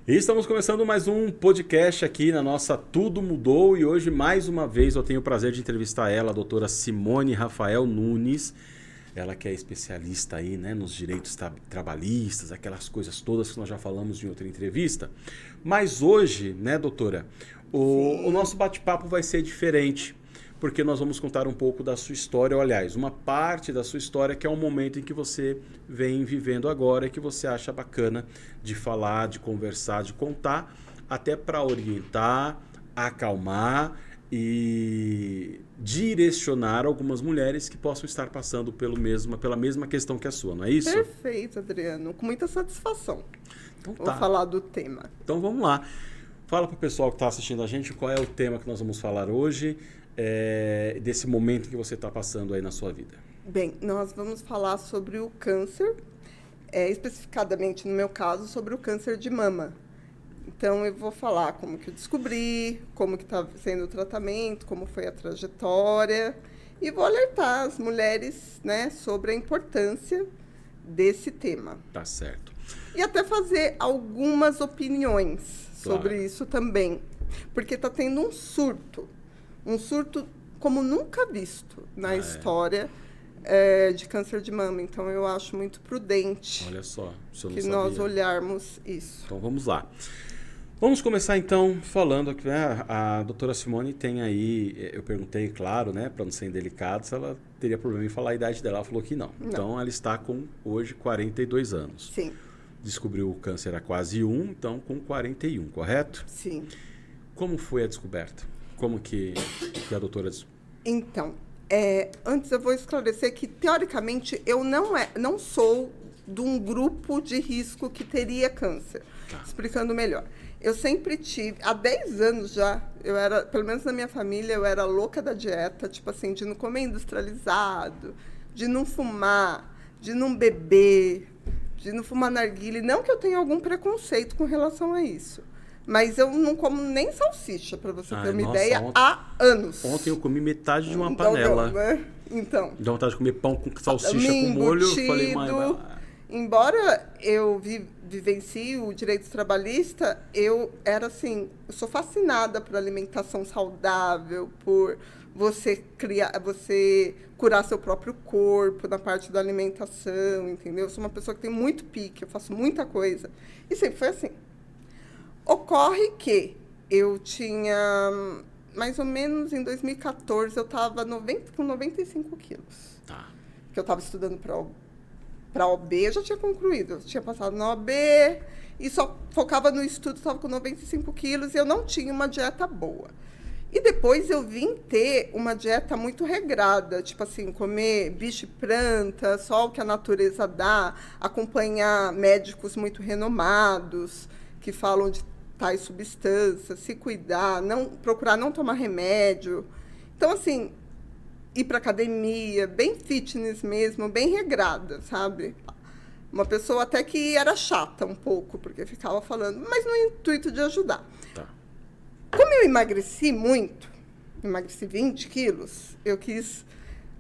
E estamos começando mais um podcast aqui na nossa Tudo Mudou e hoje mais uma vez eu tenho o prazer de entrevistar ela, a doutora Simone Rafael Nunes. Ela que é especialista aí, né, nos direitos trabalhistas, aquelas coisas todas que nós já falamos em outra entrevista. Mas hoje, né, doutora, o nosso bate-papo vai ser diferente, porque nós vamos contar um pouco da sua história, ou, aliás, uma parte da sua história que é um momento em que você vem vivendo agora e que você acha bacana de falar, de conversar, de contar, até para orientar, acalmar e direcionar algumas mulheres que possam estar passando pela mesma questão que a sua, não é isso? Perfeito, Adriano. Com muita satisfação. Então tá. Vou falar do tema. Então vamos lá. Fala para o pessoal que está assistindo a gente qual é o tema que nós vamos falar hoje, desse momento que você está passando aí na sua vida. Bem, nós vamos falar sobre o câncer, especificadamente no meu caso, sobre o câncer de mama. Então, eu vou falar como que eu descobri, como que está sendo o tratamento, como foi a trajetória, e vou alertar as mulheres, né, sobre a importância desse tema. Tá certo. E até fazer algumas opiniões sobre isso também, porque está tendo um surto como nunca visto na história de câncer de mama. Então, eu acho muito prudente. Olha só, que nós olharmos isso. Então, vamos lá. Vamos começar, então, falando que a doutora Simone tem aí, eu perguntei, claro, né, para não ser indelicado, se ela teria problema em falar a idade dela. Ela falou que não. Então, ela está com, hoje, 42 anos. Sim. Descobriu o câncer há quase então com 41, correto? Sim. Como foi a descoberta? Como que a doutora... Então, antes eu vou esclarecer que, teoricamente, eu não sou de um grupo de risco que teria câncer. Tá. Explicando melhor. Eu sempre tive, há 10 anos já, pelo menos na minha família, eu era louca da dieta, tipo assim, de não comer industrializado, de não fumar, de não beber, de não fumar narguilé. Não que eu tenha algum preconceito com relação a isso. Mas eu não como nem salsicha, para você ter uma ideia, há anos. Ontem eu comi metade de uma panela. Né? Então. Dá vontade de comer pão com salsicha com molho. Falei, mãe, embora eu vivencie o direito trabalhista, eu sou fascinada por alimentação saudável, por você curar seu próprio corpo na parte da alimentação, entendeu? Eu sou uma pessoa que tem muito pique, eu faço muita coisa. E sempre foi assim. Ocorre que eu tinha, mais ou menos em 2014, eu estava com 95 quilos. Tá. Que eu estava estudando para OB, eu já tinha concluído. Eu tinha passado na OB e só focava no estudo, estava com 95 quilos e eu não tinha uma dieta boa. E depois eu vim ter uma dieta muito regrada, tipo assim, comer bicho e planta, só o que a natureza dá, acompanhar médicos muito renomados que falam de tais substâncias, se cuidar, procurar não tomar remédio. Então, assim, ir para academia, bem fitness mesmo, bem regrada, sabe? Uma pessoa até que era chata um pouco, porque ficava falando, mas no intuito de ajudar. Tá. Como eu emagreci muito, emagreci 20 quilos, eu quis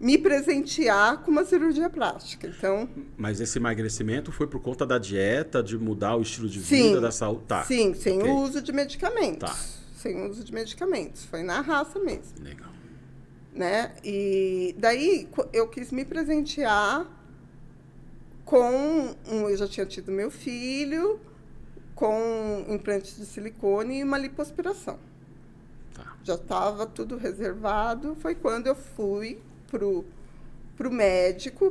me presentear com uma cirurgia plástica. Então, mas esse emagrecimento foi por conta da dieta, de mudar o estilo de vida, da saúde? Tá. Sim, sem o uso de medicamentos. Tá. Sem o uso de medicamentos. Foi na raça mesmo. Legal. Né? E daí eu quis me presentear eu já tinha tido meu filho, com implantes de silicone e uma lipoaspiração. Tá. Já estava tudo reservado. Foi quando eu fui pro médico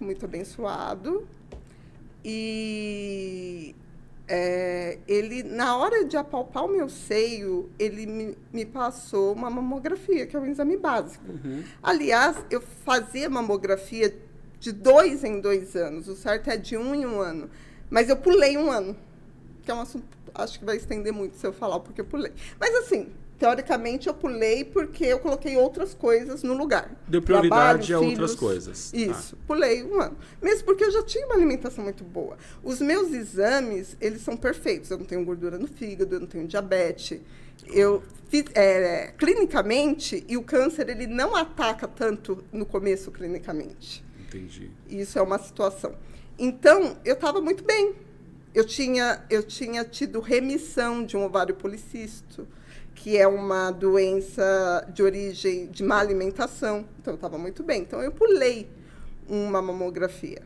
muito abençoado. E ele, na hora de apalpar o meu seio, ele me passou uma mamografia, que é um exame básico. Uhum. Aliás, eu fazia mamografia de 2 em 2 anos. O certo é de 1 em 1 ano. Mas eu pulei 1 ano. Que é um assunto, acho que vai estender muito se eu falar porque eu pulei. Mas assim, teoricamente eu pulei porque eu coloquei outras coisas no lugar. Deu prioridade Trabalho, a outras coisas. Isso, pulei 1 ano. Mesmo porque eu já tinha uma alimentação muito boa. Os meus exames, eles são perfeitos. Eu não tenho gordura no fígado, eu não tenho diabetes. Eu fiz, clinicamente, e o câncer, ele não ataca tanto no começo clinicamente. Entendi. Isso é uma situação. Então, eu estava muito bem. eu tinha tido remissão de um ovário policístico, que é uma doença de origem de má alimentação. Então, eu estava muito bem. Então, eu pulei uma mamografia.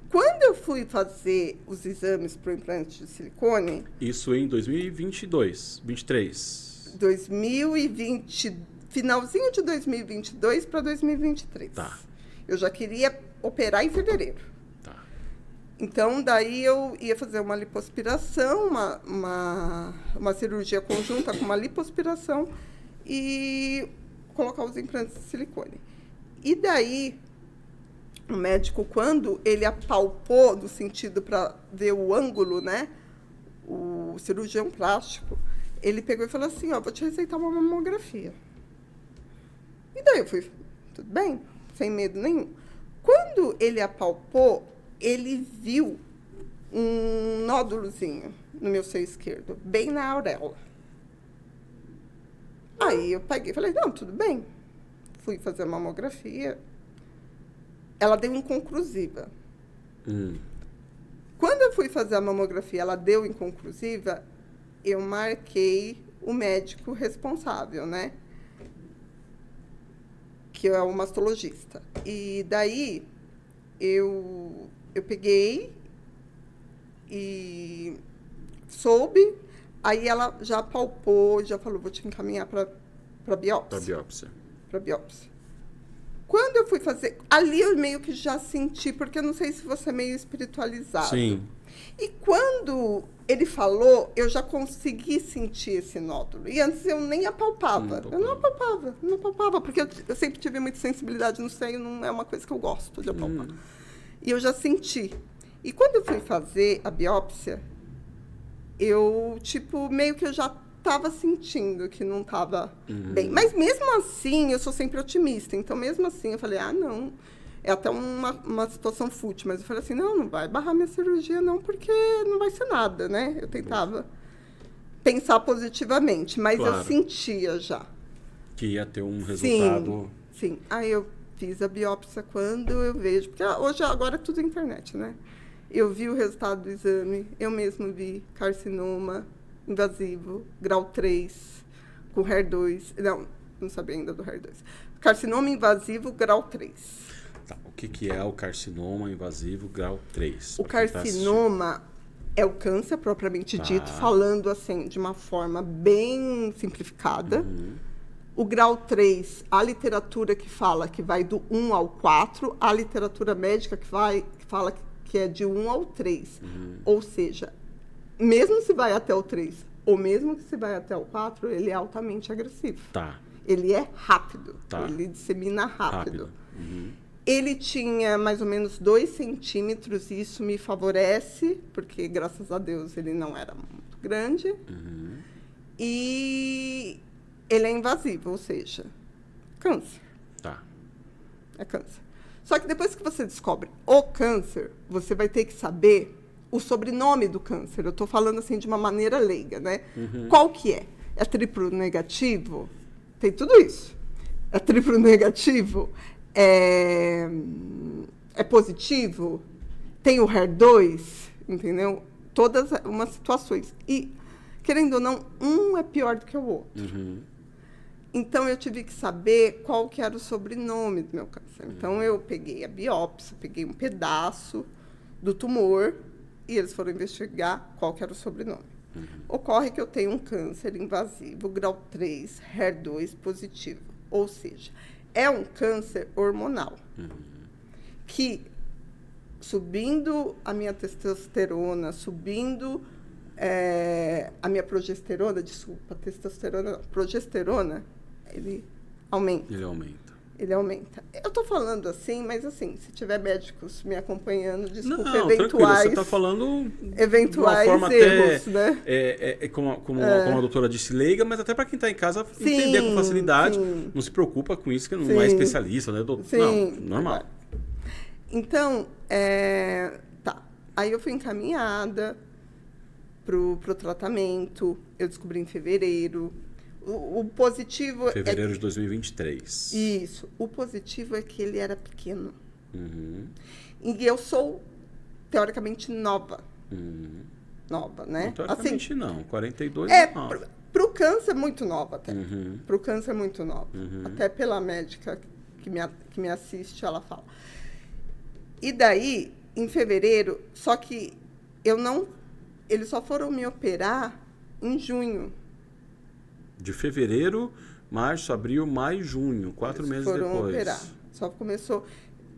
Quando eu fui fazer os exames para o implante de silicone... Isso em 2022, 23. 2020, finalzinho de 2022 para 2023. Tá. Eu já queria operar em fevereiro. Tá. Então, daí eu ia fazer uma lipoaspiração, uma cirurgia conjunta com uma lipoaspiração e colocar os implantes de silicone. E daí, o médico, quando ele apalpou, no sentido para ver o ângulo, né? O cirurgião plástico, ele pegou e falou assim, ó, vou te receitar uma mamografia. E daí eu fui, tudo bem, sem medo nenhum. Quando ele apalpou, ele viu um nódulozinho no meu seio esquerdo, bem na auréola. Aí eu peguei e falei, não, tudo bem. Fui fazer a mamografia. Ela deu inconclusiva. Quando eu fui fazer a mamografia, ela deu inconclusiva, eu marquei o médico responsável, né? Que é o mastologista. E daí, eu peguei e soube, aí ela já palpou, já falou, vou te encaminhar para biópsia. Para biópsia. Quando eu fui fazer, ali eu meio que já senti, porque eu não sei se você é meio espiritualizado. Sim. E quando ele falou, eu já consegui sentir esse nódulo. E antes eu nem apalpava. Eu não apalpava, porque eu sempre tive muita sensibilidade no seio, não é uma coisa que eu gosto de apalpar. E eu já senti. E quando eu fui fazer a biópsia, eu, meio que eu já estava sentindo que não estava bem. Mas mesmo assim, eu sou sempre otimista. Então, mesmo assim, eu falei, não. É até uma situação fútil, mas eu falei assim, não vai barrar minha cirurgia, não, porque não vai ser nada, né? Eu tentava pensar positivamente, mas claro. Eu sentia já. Que ia ter um resultado... Sim. Aí eu fiz a biópsia quando eu vejo, porque agora é tudo internet, né? Eu vi o resultado do exame, eu mesmo vi carcinoma invasivo, grau 3, com HER2, não sabia ainda do HER2. Carcinoma invasivo, grau 3. Tá, o que é o carcinoma invasivo grau 3? O carcinoma é o câncer propriamente dito, falando assim, de uma forma bem simplificada. O grau 3, a literatura que fala que vai do 1 ao 4, a literatura médica que fala que é de 1 ao 3. Ou seja, mesmo se vai até o 3, ou mesmo que se vai até o 4, ele é altamente agressivo. Tá. Ele é rápido, ele dissemina rápido. Ele tinha mais ou menos 2 centímetros, e isso me favorece, porque, graças a Deus, ele não era muito grande. E ele é invasivo, ou seja, câncer. Tá. É câncer. Só que depois que você descobre o câncer, você vai ter que saber o sobrenome do câncer. Eu estou falando assim de uma maneira leiga, né? Qual que é? É triplo negativo? Tem tudo isso. É triplo negativo? É positivo? Tem o HER2? Entendeu? Todas umas situações. E, querendo ou não, um é pior do que o outro. Então, eu tive que saber qual que era o sobrenome do meu câncer. Então, eu peguei a biópsia, peguei um pedaço do tumor e eles foram investigar qual que era o sobrenome. Ocorre que eu tenho um câncer invasivo, grau 3, HER2 positivo. Ou seja, é um câncer hormonal. Que, subindo a minha testosterona, subindo a minha progesterona, progesterona, ele aumenta. Ele aumenta. Eu estou falando assim, mas assim, se tiver médicos me acompanhando, desculpa, eventuais... Você está falando eventuais de uma forma erros, até, né? como a doutora disse, leiga, mas até para quem está em casa entender com facilidade. Não se preocupa com isso, que não é especialista, né? Não, normal. Então, Aí eu fui encaminhada pro tratamento, eu descobri em fevereiro. O positivo... Fevereiro de 2023. Isso. O positivo é que ele era pequeno. E eu sou, teoricamente, nova. nova, né? Teoricamente não, 42 não. Pro câncer, muito nova até. Uhum. Pro câncer, muito nova. Uhum. Até pela médica que me assiste, ela fala. E daí, em fevereiro, só que eles só foram me operar em junho. De fevereiro, março, abril, maio, junho. 4 meses depois. Foram operar. Só começou...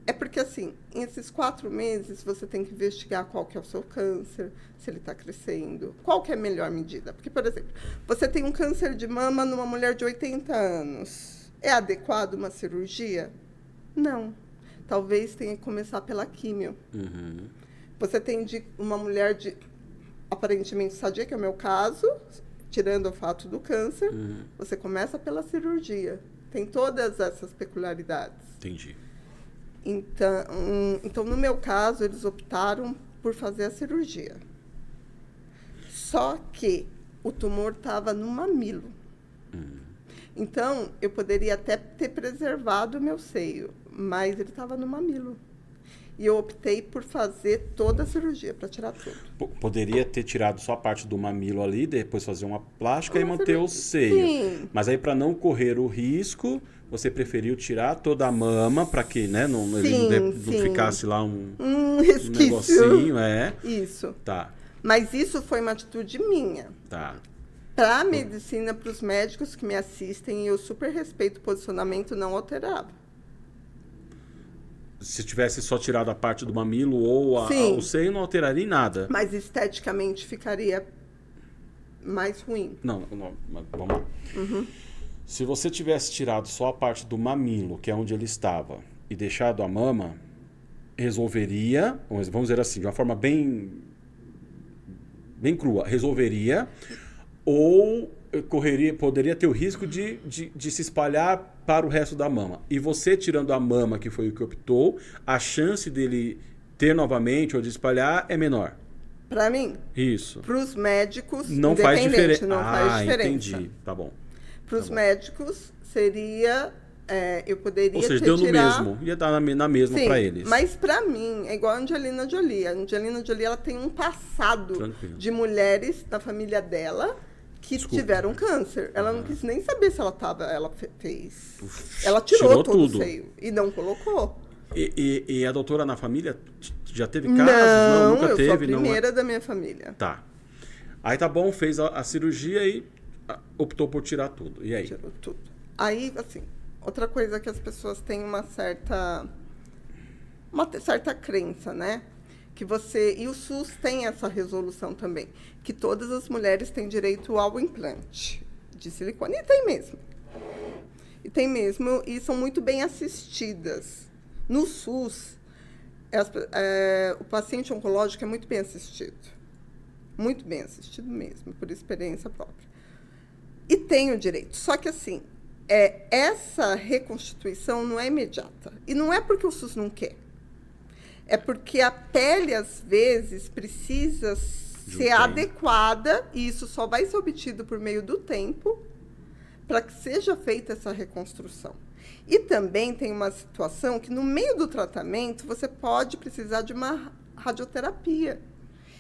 É porque, assim, esses 4 meses, você tem que investigar qual que é o seu câncer, se ele está crescendo, qual que é a melhor medida. Porque, por exemplo, você tem um câncer de mama numa mulher de 80 anos. É adequado uma cirurgia? Não. Talvez tenha que começar pela químio. Uhum. Você tem uma mulher de aparentemente sadia, que é o meu caso, tirando o fato do câncer, você começa pela cirurgia. Tem todas essas peculiaridades. Entendi. Então, no meu caso, eles optaram por fazer a cirurgia. Só que o tumor estava no mamilo. Então, eu poderia até ter preservado o meu seio, mas ele estava no mamilo. E eu optei por fazer toda a cirurgia, para tirar tudo. Poderia ter tirado só a parte do mamilo ali, depois fazer uma plástica e manter o seio. Sim. Mas aí, para não correr o risco, você preferiu tirar toda a mama para que, né, ele não ficasse lá um negocinho, Isso. Tá. Mas isso foi uma atitude minha. Tá. Para a medicina, para os médicos que me assistem, eu super respeito o posicionamento, não alterava. Se tivesse só tirado a parte do mamilo ou o seio, não alteraria em nada. Mas esteticamente ficaria mais ruim. Não, vamos lá. Uhum. Se você tivesse tirado só a parte do mamilo, que é onde ele estava, e deixado a mama, resolveria, vamos dizer assim, de uma forma bem crua, resolveria, ou poderia ter o risco de se espalhar para o resto da mama. E você tirando a mama, que foi o que optou, a chance dele ter novamente ou de espalhar é menor. Para mim? Isso. Para os médicos, não faz diferença. Não faz diferença. Entendi. Tá bom. Para os médicos, seria... eu poderia Ou seja, deu no mesmo. Ia dar na mesma para eles. Mas para mim, é igual a Angelina Jolie. A Angelina Jolie, ela tem um passado de mulheres da família dela que tiveram câncer. Ela não quis nem saber se ela estava... Ela fez... Ela tirou todo o seio e não colocou. E a doutora na família já teve casos? Não, nunca teve. Eu sou a primeira da minha família. Tá. Aí tá bom, fez a cirurgia e optou por tirar tudo. E aí? Tirou tudo. Aí, assim, outra coisa que as pessoas têm uma certa crença, né? E o SUS tem essa resolução também, que todas as mulheres têm direito ao implante de silicone. E tem mesmo, e são muito bem assistidas. No SUS, o paciente oncológico é muito bem assistido. Muito bem assistido mesmo, por experiência própria. E tem o direito. Só que, assim, essa reconstituição não é imediata. E não é porque o SUS não quer. É porque a pele, às vezes, precisa ser adequada, e isso só vai ser obtido por meio do tempo, para que seja feita essa reconstrução. E também tem uma situação que, no meio do tratamento, você pode precisar de uma radioterapia.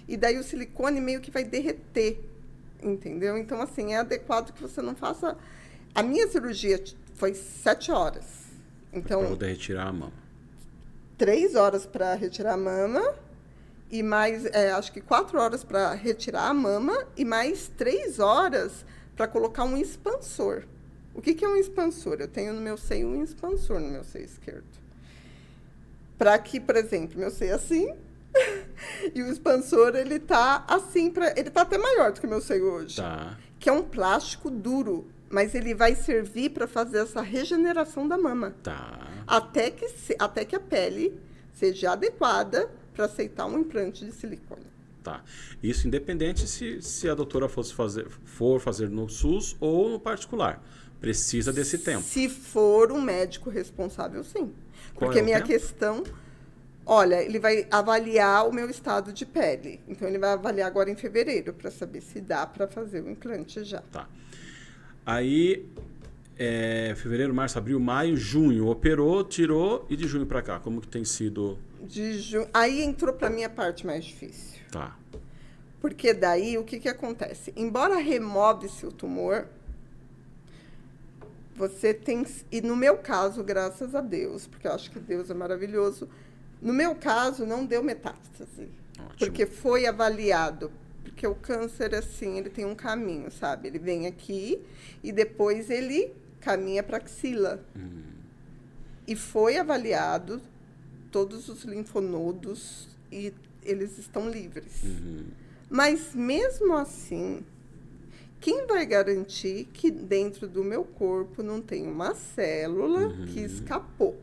E daí o silicone meio que vai derreter, entendeu? Então, assim, é adequado que você não faça... A minha cirurgia foi 7 horas. Então, para poder retirar a mama. 3 horas para retirar a mama, e mais, acho que 4 horas para retirar a mama, e mais 3 horas para colocar um expansor. O que é um expansor? Eu tenho no meu seio um expansor no meu seio esquerdo. Para que, por exemplo, meu seio é assim, e o expansor, ele tá assim, ele tá até maior do que o meu seio hoje. Tá. Que é um plástico duro, mas ele vai servir para fazer essa regeneração da mama. Tá. Até que a pele seja adequada para aceitar um implante de silicone. Tá. Isso independente se a doutora for fazer no SUS ou no particular. Precisa desse tempo. Se for um médico responsável, sim. Qual Porque é o minha tempo? questão... Olha, ele vai avaliar o meu estado de pele. Então, ele vai avaliar agora em fevereiro para saber se dá para fazer o implante já. Tá. Aí, fevereiro, março, abril, maio, junho. Operou, tirou, e de junho para cá, como que tem sido? Aí entrou para mim a parte mais difícil. Tá. Porque daí, o que acontece? Embora remove-se o tumor, você tem... E no meu caso, graças a Deus, porque eu acho que Deus é maravilhoso, no meu caso, não deu metástase. Ótimo. Porque foi avaliado. Porque o câncer, assim, ele tem um caminho, sabe? Ele vem aqui e depois ele caminha para a axila. E foi avaliado todos os linfonodos e eles estão livres. Mas, mesmo assim, quem vai garantir que dentro do meu corpo não tem uma célula que escapou?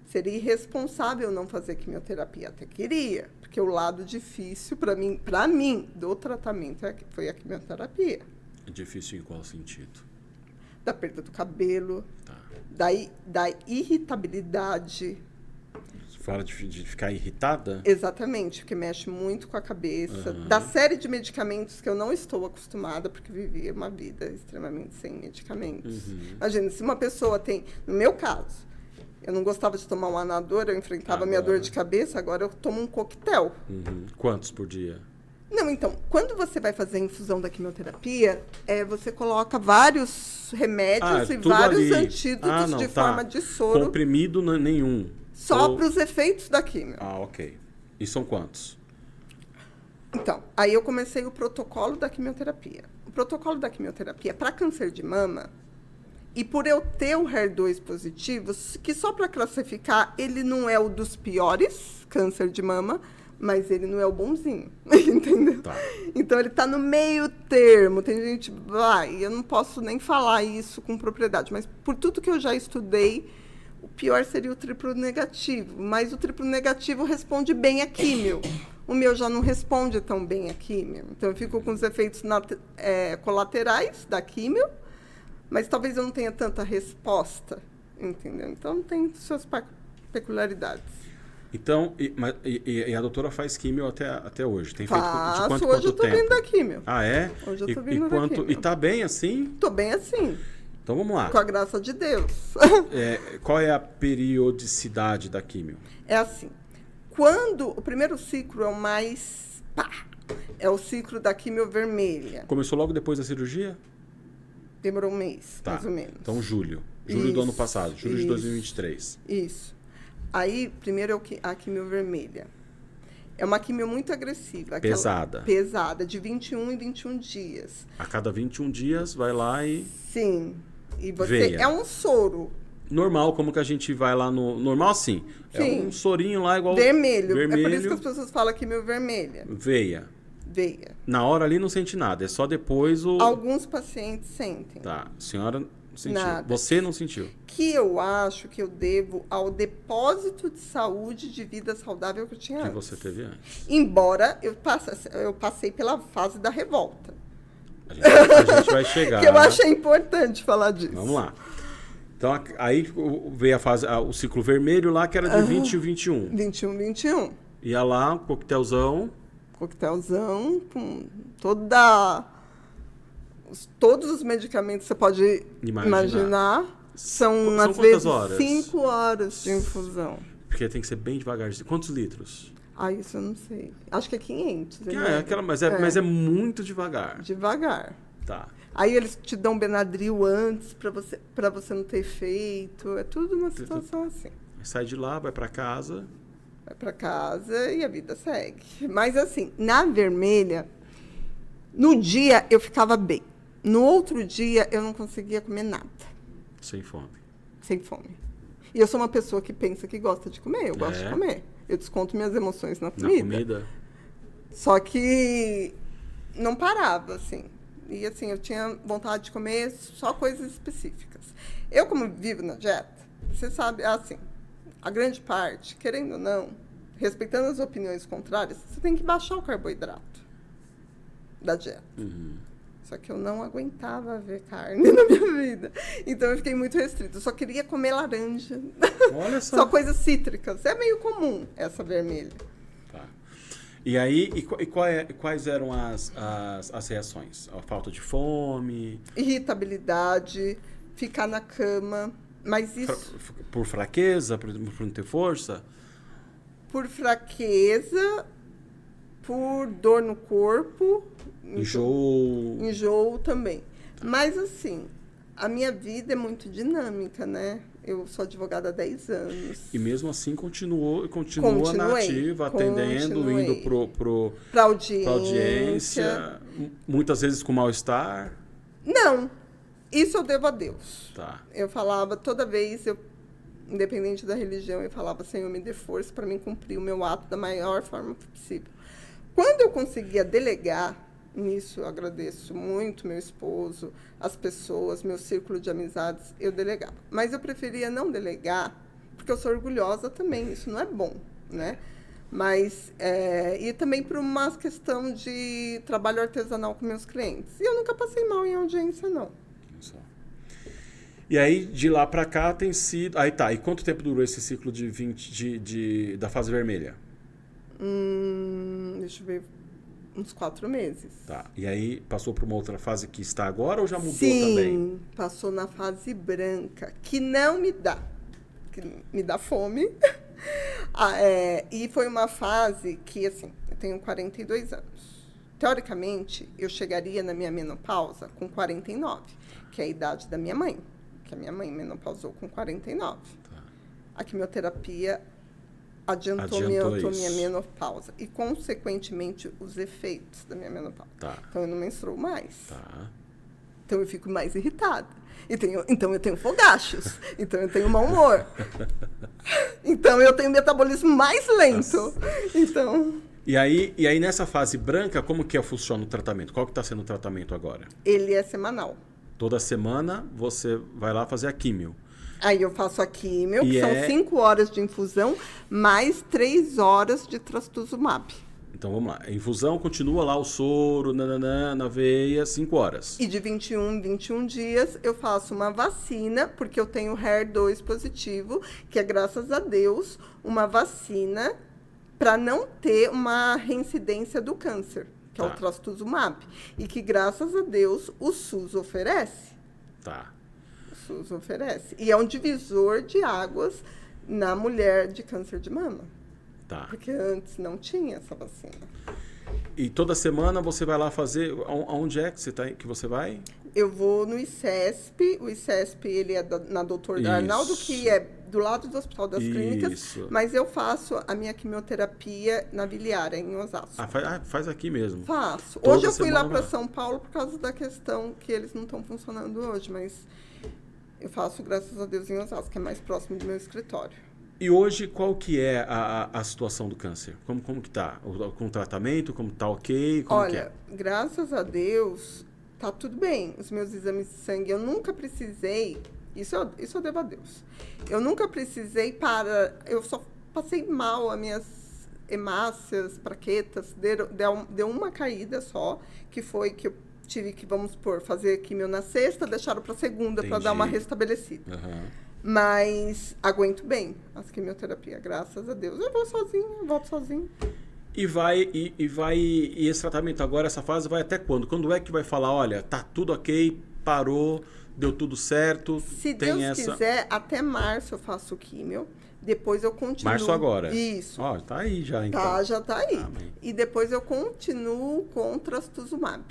Seria irresponsável não fazer quimioterapia. Até queria, porque o lado difícil para mim, do tratamento foi a quimioterapia. É difícil em qual sentido? Da perda do cabelo, Tá. da irritabilidade. Você fala de ficar irritada? Exatamente, porque mexe muito com a cabeça. Da série de medicamentos que eu não estou acostumada, porque vivi uma vida extremamente sem medicamentos. Imagina, se uma pessoa tem... No meu caso, eu não gostava de tomar um Anador, eu enfrentava a minha dor de cabeça, agora eu tomo um coquetel. Quantos por dia? Não, então, quando você vai fazer a infusão da quimioterapia, você coloca vários remédios e vários antídotos de forma de soro. Comprimido nenhum. Só para os efeitos da quimio. Ah, ok. E são quantos? Então, aí eu comecei o protocolo da quimioterapia. O protocolo da quimioterapia para câncer de mama, e por eu ter o HER2 positivo, que só para classificar, ele não é o dos piores, câncer de mama, mas ele não é o bonzinho, entendeu? Tá. Então, ele está no meio termo. Tem gente, eu não posso nem falar isso com propriedade, mas por tudo que eu já estudei, o pior seria o triplo negativo, mas o triplo negativo responde bem a químio. O meu já não responde tão bem a químio. Então, eu fico com os efeitos colaterais da químio, mas talvez eu não tenha tanta resposta, entendeu? Então, tem suas peculiaridades. Então, e a doutora faz químio até hoje? Tem Faço, feito de quanto hoje eu tô tempo? vindo da químio. Ah, é? Hoje eu tô vindo da químio. E tá bem assim? Tô bem assim. Então, vamos lá. Com a graça de Deus. Qual é a periodicidade da químio? É assim, quando o primeiro ciclo é o mais é o ciclo da químio vermelha. Começou logo depois da cirurgia? Demorou um mês, Tá. mais ou menos. Então, julho. Julho do ano passado, julho de 2023. Isso. Aí, primeiro é a químio vermelha. É uma químio muito agressiva. Pesada. Pesada, de 21 em 21 dias. A cada 21 dias, vai lá e... Sim. E você... Veia. É um soro. Normal, como que a gente vai lá no... Normal, sim. É Sim. um sorinho lá igual... Vermelho. É por isso que as pessoas falam químio vermelha. Veia. Veia. Na hora ali não sente nada, é só depois o... Alguns pacientes sentem. Tá, a senhora não sentiu. Nada. Você não sentiu. Que eu acho que eu devo ao depósito de saúde de vida saudável que eu tinha Que antes. você teve antes. Embora eu passei pela fase da revolta. A gente vai chegar. Que eu acho importante falar disso. Vamos lá. Então, aí veio o ciclo vermelho lá, que era de 20 e 21. 21, 21. Ia lá, coquetelzão. Coquetelzão com todos os medicamentos que você pode imaginar. São às vezes horas? 5 horas de infusão. Porque tem que ser bem devagarzinho. Quantos litros? Isso eu não sei. Acho que é 500. Mas é muito devagar. Devagar. Tá. Aí eles te dão Benadryl antes para você não ter efeito. É tudo uma situação assim. Sai de lá, vai pra casa. Vai para casa e a vida segue. Mas assim, na vermelha, no dia eu ficava bem. No outro dia eu não conseguia comer nada. Sem fome. Sem fome. E eu sou uma pessoa que pensa que gosta de comer. Eu gosto de comer. Eu desconto minhas emoções na comida. Na comida? Só que não parava, assim. E assim, eu tinha vontade de comer só coisas específicas. Eu, como vivo na dieta, você sabe, assim, a grande parte, querendo ou não, respeitando as opiniões contrárias, você tem que baixar o carboidrato da dieta. Só que eu não aguentava ver carne na minha vida. Então eu fiquei muito restrita. Eu só queria comer laranja. Olha só. Só coisas cítricas. É meio comum essa vermelha. Tá. E aí, quais eram as reações? A falta de fome? Irritabilidade, ficar na cama. Mas isso... Por fraqueza? Por não ter força? Por fraqueza por dor no corpo. Enjoo também. Mas, assim, a minha vida é muito dinâmica, né? Eu sou advogada há 10 anos. E mesmo assim continua na ativa, atendendo, indo para audiência, muitas vezes com mal-estar. Não, isso eu devo a Deus. Tá. Eu falava, toda vez, independente da religião, eu falava, Senhor, me dê força para mim cumprir o meu ato da maior forma possível. Quando eu conseguia delegar, nisso eu agradeço muito meu esposo, as pessoas, meu círculo de amizades, eu delegava. Mas eu preferia não delegar, porque eu sou orgulhosa também, isso não é bom, né? Mas, e também por uma questão de trabalho artesanal com meus clientes. E eu nunca passei mal em audiência, não. E aí, de lá para cá, tem sido... Aí tá, e quanto tempo durou esse ciclo da fase vermelha? Deixa eu ver... Uns 4 meses. Tá. E aí passou para uma outra fase que está agora ou já mudou também? Sim, passou na fase branca, que não me dá. Que me dá fome. E foi uma fase que, assim, eu tenho 42 anos. Teoricamente, eu chegaria na minha menopausa com 49, que é a idade da minha mãe. Que a minha mãe menopausou com 49. Tá. A quimioterapia adiantou minha menopausa e, consequentemente, os efeitos da minha menopausa. Tá. Então, eu não menstruo mais. Tá. Então, eu fico mais irritada. Então, eu tenho fogachos. Então, eu tenho mau humor. Então, eu tenho metabolismo mais lento. Nossa. Então... E aí, nessa fase branca, como que funciona o tratamento? Qual que está sendo o tratamento agora? Ele é semanal. Toda semana, você vai lá fazer a químio. Aí eu faço a químio, que são 5 horas de infusão, mais 3 horas de trastuzumab. Então, vamos lá. A infusão continua lá, o soro, na veia, 5 horas. E de 21 em 21 dias, eu faço uma vacina, porque eu tenho HER2 positivo, que é, graças a Deus, uma vacina para não ter uma reincidência do câncer, que é o trastuzumab. E que, graças a Deus, o SUS oferece. Tá. SUS oferece. E é um divisor de águas na mulher de câncer de mama. Tá. Porque antes não tinha essa vacina. E toda semana você vai lá fazer... Aonde é que você vai? Eu vou no ICESP. O ICESP, ele é na Dr. Arnaldo, que é do lado do Hospital das Clínicas. Mas eu faço a minha quimioterapia na Biliária, em Osasco. Faz aqui mesmo? Faço. Hoje eu fui lá para São Paulo por causa da questão que eles não estão funcionando hoje, mas... Eu faço, graças a Deus, em Osasco, que é mais próximo do meu escritório. E hoje, qual que é a situação do câncer? Como que tá? Com o tratamento, como tá ok? Olha, graças a Deus, tá tudo bem. Os meus exames de sangue, eu nunca precisei... Isso eu devo a Deus. Eu nunca precisei eu só passei mal, as minhas hemácias, plaquetas, deu uma caída só, que foi que eu tive que, vamos supor, fazer quimio na sexta, deixaram para segunda para dar uma restabelecida. Uhum. Mas aguento bem as quimioterapia, graças a Deus. Eu vou sozinha, volto sozinha. E esse tratamento agora, essa fase, vai até quando? Quando é que vai falar, olha, tá tudo ok, parou, deu tudo certo? Se Deus quiser, até março eu faço químio. Depois eu continuo... Março agora? Isso. Ó, tá aí já, então. Já tá aí. Amém. E depois eu continuo com trastuzumab,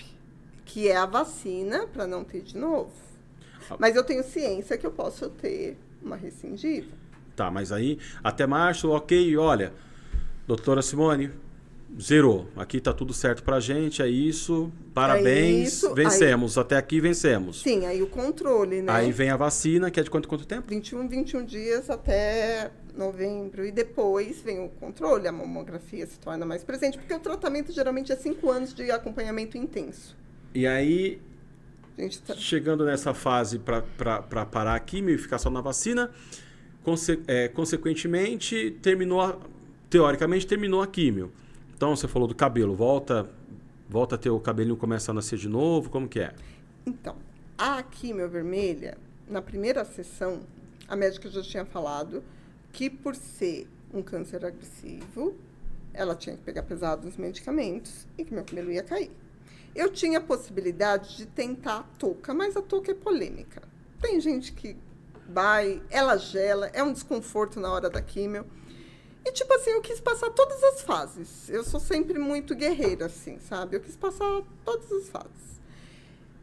que é a vacina para não ter de novo. Mas eu tenho ciência que eu posso ter uma recidiva. Tá, mas aí, até março, ok, olha, doutora Simone, zerou. Aqui tá tudo certo pra gente, é isso, parabéns, vencemos. Até aqui vencemos. Sim, aí o controle, né? Aí vem a vacina, que é de quanto tempo? 21 dias até novembro. E depois vem o controle, a mamografia se torna mais presente, porque o tratamento geralmente é 5 anos de acompanhamento intenso. E aí, chegando nessa fase para parar a quimio e ficar só na vacina, consequentemente, teoricamente, terminou a quimio. Então, você falou do cabelo, volta a ter o cabelinho, começa a nascer de novo, como que é? Então, a quimio vermelha, na primeira sessão, a médica já tinha falado que, por ser um câncer agressivo, ela tinha que pegar pesado nos medicamentos e que meu cabelo ia cair. Eu tinha a possibilidade de tentar a touca, mas a touca é polêmica. Tem gente que ela gela, é um desconforto na hora da químio. E, tipo assim, eu quis passar todas as fases. Eu sou sempre muito guerreira, assim, sabe? Eu quis passar todas as fases.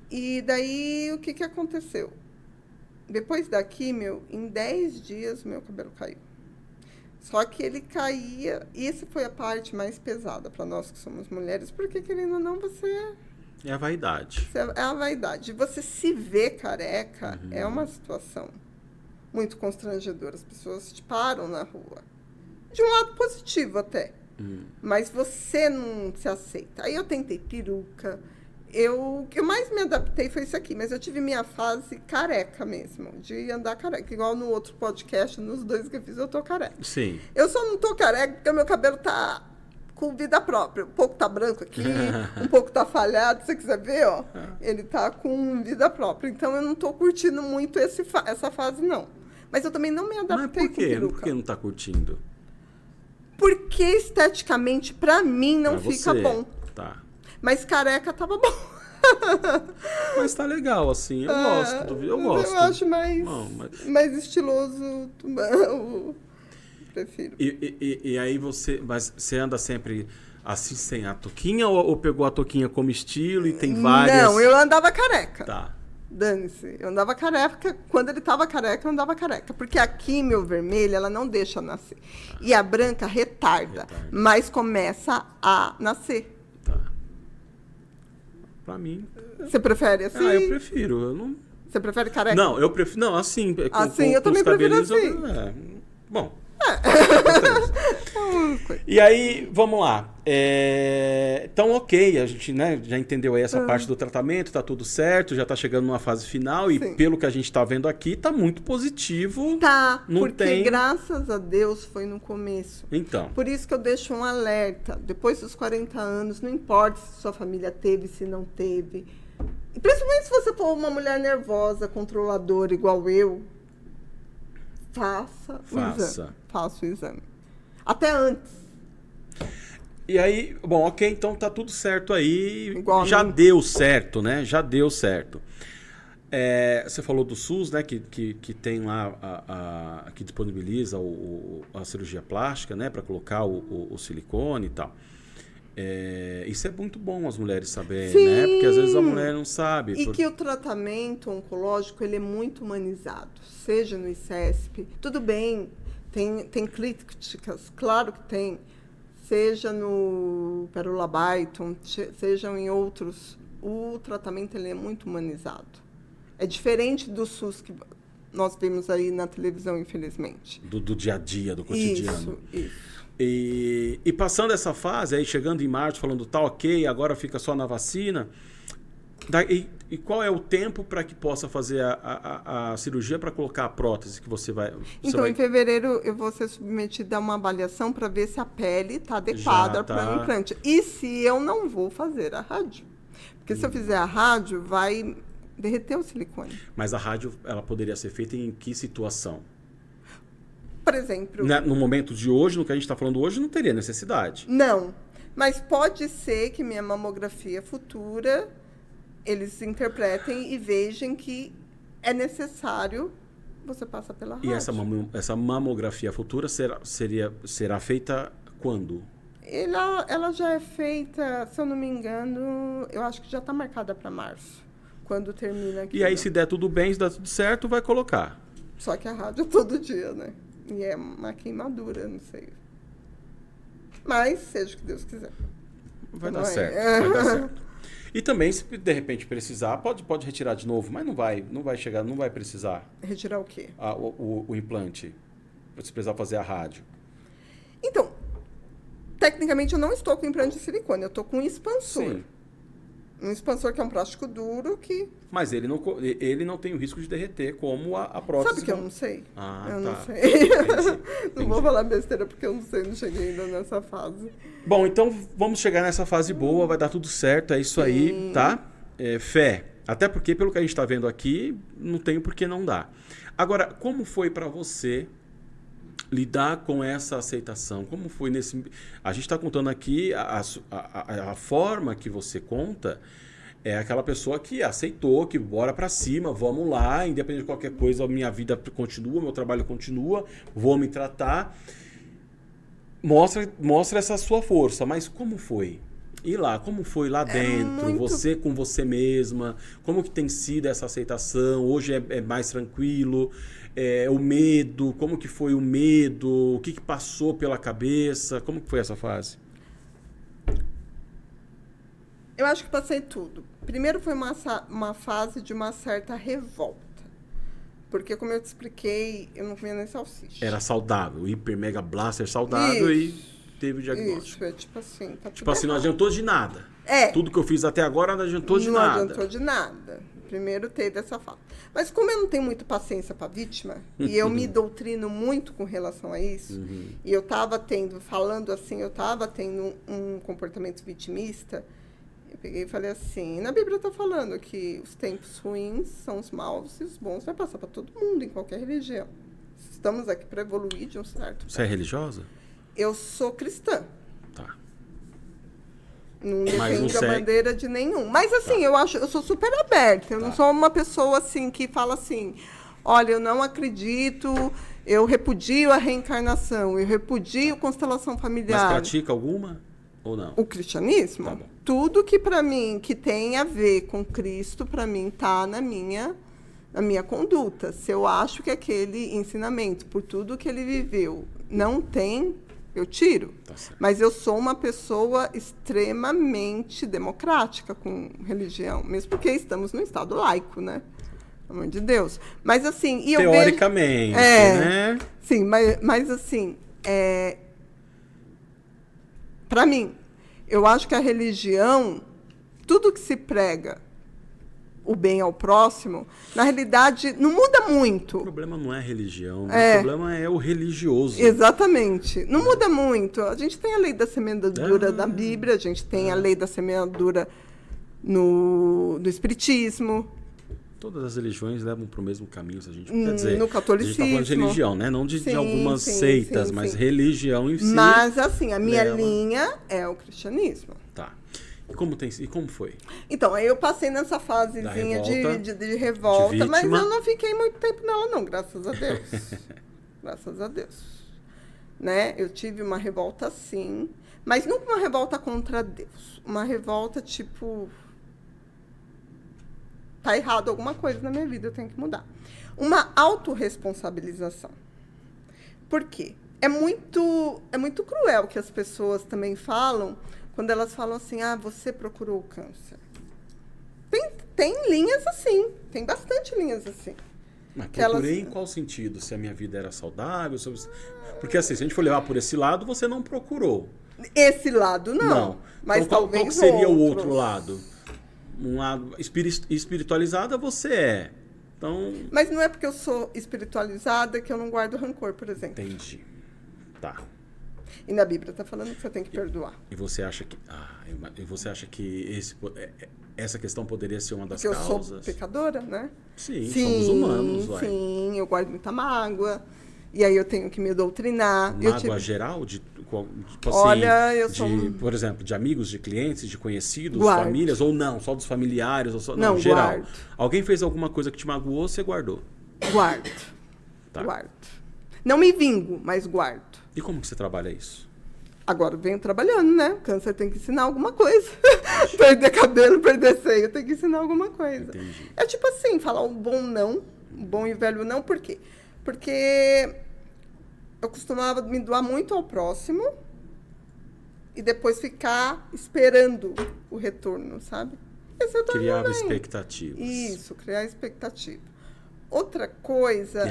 E daí, o que aconteceu? Depois da químio, em 10 dias, meu cabelo caiu. Só que ele caía... E essa foi a parte mais pesada para nós que somos mulheres, porque, querendo ou não, você... É a vaidade. É a vaidade. Você se ver careca é uma situação muito constrangedora. As pessoas te param na rua. De um lado positivo até. Mas você não se aceita. Aí eu tentei peruca. O que eu mais me adaptei foi isso aqui. Mas eu tive minha fase careca mesmo. De andar careca. Igual no outro podcast, nos 2 que eu fiz, eu tô careca. Sim. Eu só não tô careca porque o meu cabelo tá com vida própria. Um pouco tá branco aqui, um pouco tá falhado. Se você quiser ver, ó. Ele tá com vida própria. Então eu não tô curtindo muito essa fase, não. Mas eu também não me adaptei Mas por quê? com peruca. Por que não tá curtindo? Porque esteticamente, pra mim, não Pra fica você. bom. Tá. Mas careca tava bom. Mas tá legal, assim. Eu gosto. Eu gosto. Eu acho mais, Não, mas- mais estiloso. Eu prefiro. E aí mas você anda sempre assim sem a touquinha ou pegou a touquinha como estilo e tem várias? Não, eu andava careca. Tá. Dane-se. Eu andava careca. Quando ele tava careca, eu andava careca. Porque a químio vermelha, ela não deixa nascer. E a branca retarda. Mas começa a nascer. Tá. Pra mim... Você prefere assim? eu prefiro. Eu não... Você prefere careca? Não, eu prefiro... Não, assim... Assim, eu também os cabelinhos, prefiro assim. Bom. E aí, vamos lá. Então, ok, a gente, né, já entendeu aí essa parte do tratamento, tá tudo certo, já tá chegando numa fase final e Sim. pelo que a gente tá vendo aqui, tá muito positivo. Tá, Não porque tem- graças a Deus foi no começo. Então, Por isso que eu deixo um alerta. Depois dos 40 anos, não importa se sua família teve, se não teve. E principalmente se você for uma mulher nervosa, controladora, igual eu, faça o Faça. exame. Faça o exame. Até antes. e aí, bom, ok, então tá tudo certo aí. Igual a Já mim. deu certo, né? Já deu certo. Você falou do SUS, né? Que tem lá, que disponibiliza a cirurgia plástica, né? Para colocar o silicone e tal. Isso é muito bom as mulheres saberem, Sim. né? Porque às vezes a mulher não sabe. E que o tratamento oncológico ele é muito humanizado, seja no ICESP. Tudo bem, tem críticas, claro que tem. Seja no Pérola Byton, sejam em outros, o tratamento ele é muito humanizado. É diferente do SUS que nós vemos aí na televisão, infelizmente. Do dia a dia, do cotidiano. Isso. E passando essa fase, aí chegando em março, falando tá ok, agora fica só na vacina. E qual é o tempo para que possa fazer a cirurgia para colocar a prótese que você vai... Então, em fevereiro, eu vou ser submetida a uma avaliação para ver se a pele está adequada Já tá. para o implante. E se eu não vou fazer a rádio. Porque se eu fizer a rádio, vai derreter o silicone. Mas a rádio, ela poderia ser feita em que situação? Por exemplo... No momento de hoje, no que a gente está falando hoje, não teria necessidade. Não. Mas pode ser que minha mamografia futura, eles interpretem e vejam que é necessário você passar pela rádio. E essa mamografia futura será feita quando? Ela já é feita, se eu não me engano, eu acho que já está marcada para março, quando termina aqui. E aí, se der tudo bem, se der tudo certo, vai colocar. Só que a rádio é todo dia, né? E é uma queimadura, não sei. Mas seja o que Deus quiser. Vai Não dar é? certo, vai dar certo. E também, se de repente precisar, pode retirar de novo, mas não vai chegar, não vai precisar Retirar o quê? o implante, se precisar fazer a rádio. Então, tecnicamente eu não estou com implante de silicone, eu estou com um expansor. Sim. Um expansor que é um plástico duro que... Mas ele não tem o risco de derreter como a prótese. Sabe que eu não sei? Ah, eu tá. não sei. Entendi. Não vou falar besteira porque eu não sei, não cheguei ainda nessa fase. Bom, então vamos chegar nessa fase boa, vai dar tudo certo, é isso aí, tá? Fé. Até porque, pelo que a gente está vendo aqui, não tem por que não dar. Agora, como foi para você lidar com essa aceitação? Como foi nesse... A gente está contando aqui a forma que você conta é aquela pessoa que aceitou, que bora para cima, vamos lá, independente de qualquer coisa, a minha vida continua, meu trabalho continua, vou me tratar. mostra essa sua força, mas como foi? E lá, como foi lá dentro? muito- Você com você mesma? Como que tem sido essa aceitação? Hoje é mais tranquilo? O medo, como que foi o medo? O que passou pela cabeça? Como que foi essa fase? Eu acho que passei tudo. Primeiro foi uma fase de uma certa revolta. Porque, como eu te expliquei, eu não comia nem salsicha. Era saudável, hiper mega blaster saudável e teve o diagnóstico. Isso, é tipo assim, tá Tipo tudo assim, não errado. adiantou de nada. É. Tudo que eu fiz até agora não adiantou de não nada. adiantou de nada. Primeiro teve essa fala. Mas como eu não tenho muita paciência para vítima, e eu me doutrino muito com relação a isso, e eu estava falando assim, eu estava tendo um comportamento vitimista, eu peguei e falei assim, na Bíblia está falando que os tempos ruins são os maus e os bons vai passar para todo mundo, em qualquer religião. Estamos aqui para evoluir de um certo... Você é religiosa? Eu sou cristã. Tá. Não Mas não defendo a segue. bandeira de nenhum. Mas assim, eu sou super aberta. Eu não sou uma pessoa assim que fala assim, olha, eu não acredito, eu repudio a reencarnação, eu repudio constelação Mas familiar. pratica alguma ou não? O cristianismo, Tá bom. tudo que para mim que tem a ver com Cristo, para mim tá na minha conduta. Se eu acho que aquele ensinamento, por tudo que ele viveu, não tem, eu tiro. Tá certo. Mas eu sou uma pessoa extremamente democrática com religião, mesmo porque estamos num estado laico, né? Pelo amor de Deus. Mas assim, e eu Teoricamente, vejo, né? Sim, mas assim, para mim, eu acho que a religião, tudo que se prega o bem ao próximo, na realidade, não muda O muito. problema não é a religião, né? O problema é o religioso. Exatamente. Não muda muito. A gente tem a lei da semeadura da Bíblia, a gente tem a lei da semeadura no Espiritismo. Todas as religiões levam para o mesmo caminho, se a gente quer dizer. No A gente está catolicismo. falando de religião, né? Não de Sim, algumas sim, seitas, sim, mas sim. religião em si. Mas, assim, a minha leva. linha é o cristianismo. Tá. E como foi? Então, aí eu passei nessa fasezinha de revolta, de mas vítima. eu não fiquei muito tempo nela, não, graças a Deus. Graças a Deus. Né? Eu tive uma revolta, sim, mas não uma revolta contra Deus. Uma revolta, tipo, tá errado alguma coisa na minha vida, eu tenho que mudar. Uma autorresponsabilização. Por quê? É muito cruel que as pessoas também falam, quando elas falam assim, você procurou o câncer. Tem linhas assim, tem bastante linhas assim. Mas Que elas- procurei em qual sentido? Se a minha vida era saudável? Porque assim, se a gente for levar por esse lado, você não procurou. Esse lado não. Mas Então, talvez qual que seria o outros. outro lado? Um lado espiritualizada você é. Então, Mas não é porque eu sou espiritualizada que eu não guardo rancor, por exemplo. entendi. Tá. E na Bíblia está falando que você tem que perdoar. E você acha que essa questão poderia ser uma das Porque eu causas? sou pecadora, né? Sim, somos humanos, uai. Sim, eu guardo muita mágoa. E aí eu tenho que me doutrinar. Eu Mágoa tive- geral? Tipo Olha, assim, eu sou por exemplo, de amigos, de clientes, de conhecidos, Guardo. famílias, ou não, só dos familiares, ou só, Não, geral. guardo. Alguém fez alguma coisa que te magoou, você guardou. Guardo. Tá. Guardo. Não me vingo, mas guardo. E como que você trabalha isso? Agora eu venho trabalhando, né? O câncer tem que ensinar alguma coisa. Perder cabelo, perder seio, tem que ensinar alguma coisa. Entendi. É tipo assim, falar um bom não, um bom e velho não, por quê? Porque eu costumava me doar muito ao próximo e depois ficar esperando o retorno, sabe? Esse é o Criava tamanho. expectativas. Isso, criar expectativa. Outra coisa,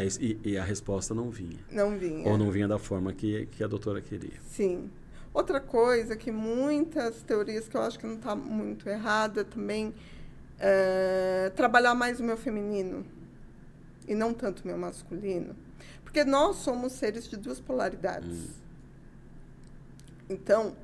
E a resposta não vinha. não vinha. Ou não vinha da forma que a doutora queria. Sim. Outra coisa que muitas teorias que eu acho que não está muito errada também é trabalhar mais o meu feminino e não tanto o meu masculino. Porque nós somos seres de duas polaridades. Então,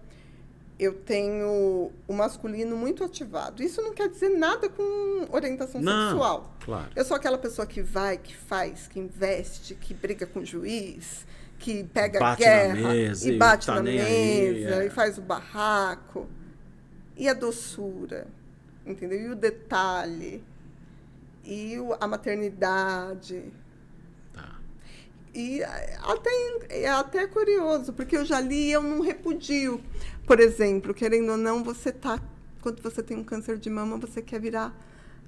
eu tenho o masculino muito ativado. Isso não quer dizer nada com orientação sexual. Claro. Eu sou aquela pessoa que vai, que faz, que investe, que briga com o juiz, que pega Bate guerra na mesa e e bate tá na nem aí, mesa e faz o barraco. E a doçura, entendeu? E o detalhe. E a maternidade. Tá. E é até curioso, porque eu já li e eu não repudio. Por exemplo, querendo ou não, quando você tem um câncer de mama, você quer virar